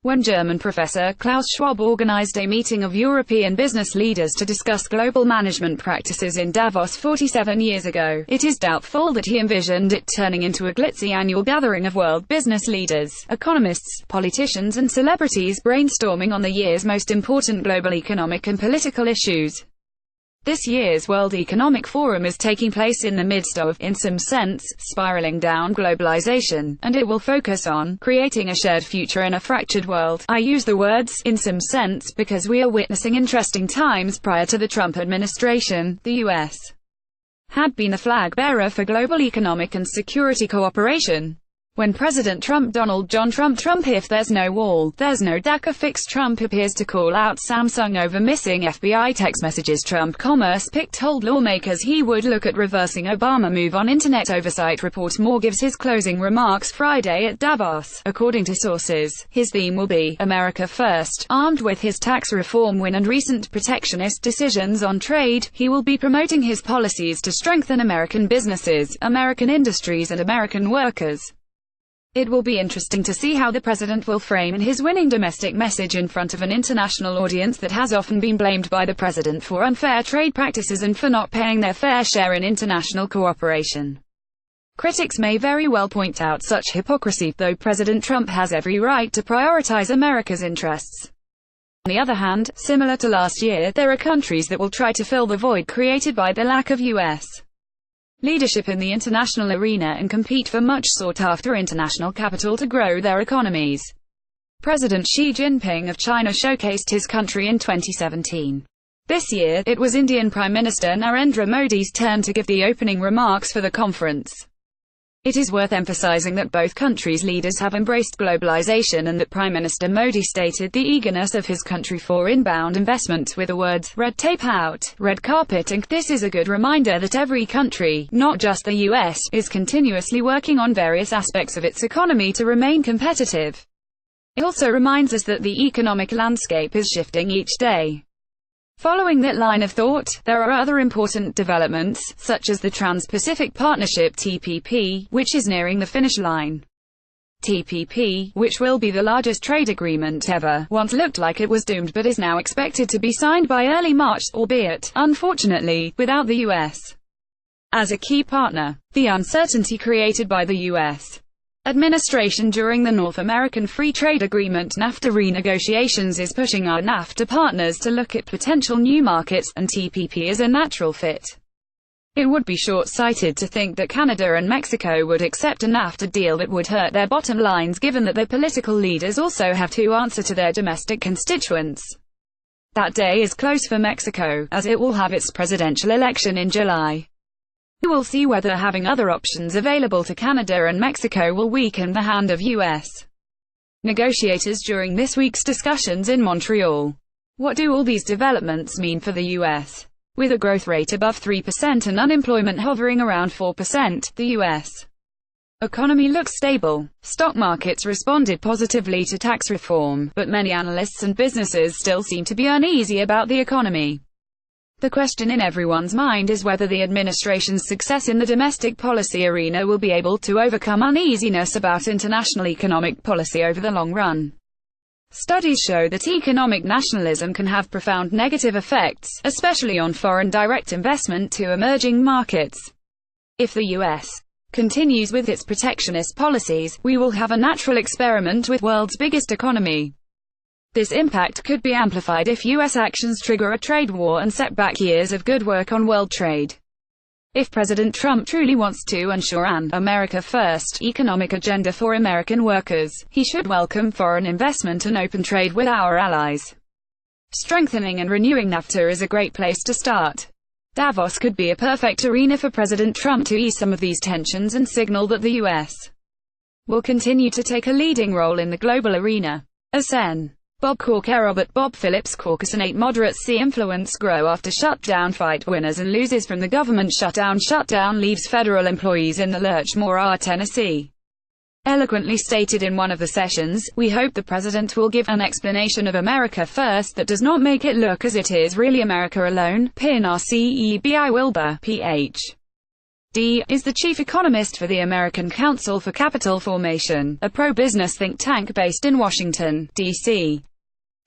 when German professor Klaus Schwab organized a meeting of European business leaders to discuss global management practices in Davos 47 years ago. It is doubtful that he envisioned it turning into a glitzy annual gathering of world business leaders, economists, politicians and celebrities brainstorming on the year's most important global economic and political issues. This year's World Economic Forum is taking place in the midst of, in some sense, spiraling down globalization, and it will focus on creating a shared future in a fractured world. I use the words, in some sense, because we are witnessing interesting times. Prior to the Trump administration, the U.S. had been the flag bearer for global economic and security cooperation. When President Donald John Trump if there's no wall, there's no DACA fix. Trump appears to call out Samsung over missing FBI text messages. Trump Commerce Pick told lawmakers he would look at reversing Obama move on Internet oversight report. Moore gives his closing remarks Friday at Davos. According to sources, his theme will be America First. Armed with his tax reform win and recent protectionist decisions on trade, he will be promoting his policies to strengthen American businesses, American industries and American workers. It will be interesting to see how the president will frame his winning domestic message in front of an international audience that has often been blamed by the president for unfair trade practices and for not paying their fair share in international cooperation. Critics may very well point out such hypocrisy, though President Trump has every right to prioritize America's interests. On the other hand, similar to last year, there are countries that will try to fill the void created by the lack of U.S. leadership in the international arena and compete for much sought-after international capital to grow their economies. President Xi Jinping of China showcased his country in 2017. This year, it was Indian Prime Minister Narendra Modi's turn to give the opening remarks for the conference. It is worth emphasizing that both countries' leaders have embraced globalization and that Prime Minister Modi stated the eagerness of his country for inbound investment with the words, "red tape out, red carpet," and this is a good reminder that every country, not just the US, is continuously working on various aspects of its economy to remain competitive. It also reminds us that the economic landscape is shifting each day. Following that line of thought, there are other important developments, such as the Trans-Pacific Partnership (TPP), which is nearing the finish line. TPP, which will be the largest trade agreement ever, once looked like it was doomed but is now expected to be signed by early March, albeit, unfortunately, without the U.S. as a key partner. The uncertainty created by the U.S. administration during the North American Free Trade Agreement (NAFTA) renegotiations is pushing our NAFTA partners to look at potential new markets, and TPP is a natural fit. It would be short-sighted to think that Canada and Mexico would accept a NAFTA deal that would hurt their bottom lines, given that their political leaders also have to answer to their domestic constituents. That day is close for Mexico, as it will have its presidential election in July. We will see whether having other options available to Canada and Mexico will weaken the hand of U.S. negotiators during this week's discussions in Montreal. What do all these developments mean for the U.S.? With a growth rate above 3% and unemployment hovering around 4%, the U.S. economy looks stable. Stock markets responded positively to tax reform, but many analysts and businesses still seem to be uneasy about the economy. The question in everyone's mind is whether the administration's success in the domestic policy arena will be able to overcome uneasiness about international economic policy over the long run. Studies show that economic nationalism can have profound negative effects, especially on foreign direct investment to emerging markets. If the U.S. continues with its protectionist policies, we will have a natural experiment with world's biggest economy. This impact could be amplified if U.S. actions trigger a trade war and set back years of good work on world trade. If President Trump truly wants to ensure an America First economic agenda for American workers, he should welcome foreign investment and open trade with our allies. Strengthening and renewing NAFTA is a great place to start. Davos could be a perfect arena for President Trump to ease some of these tensions and signal that the U.S. will continue to take a leading role in the global arena. Sen. Bob Corker Robert Bob Phillips Caucusonate moderates see influence grow after shutdown fight winners and losers from the government shutdown. Shutdown leaves federal employees in the lurch. More Tennessee eloquently stated in one of the sessions, "We hope the president will give an explanation of America First that does not make it look as it is really America alone." Pin RCEBI Wilbur, Ph. D. is the chief economist for the American Council for Capital Formation, a pro-business think tank based in Washington, D.C.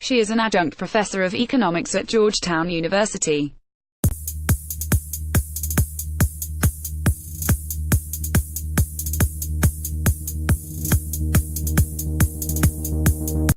She is an adjunct professor of economics at Georgetown University.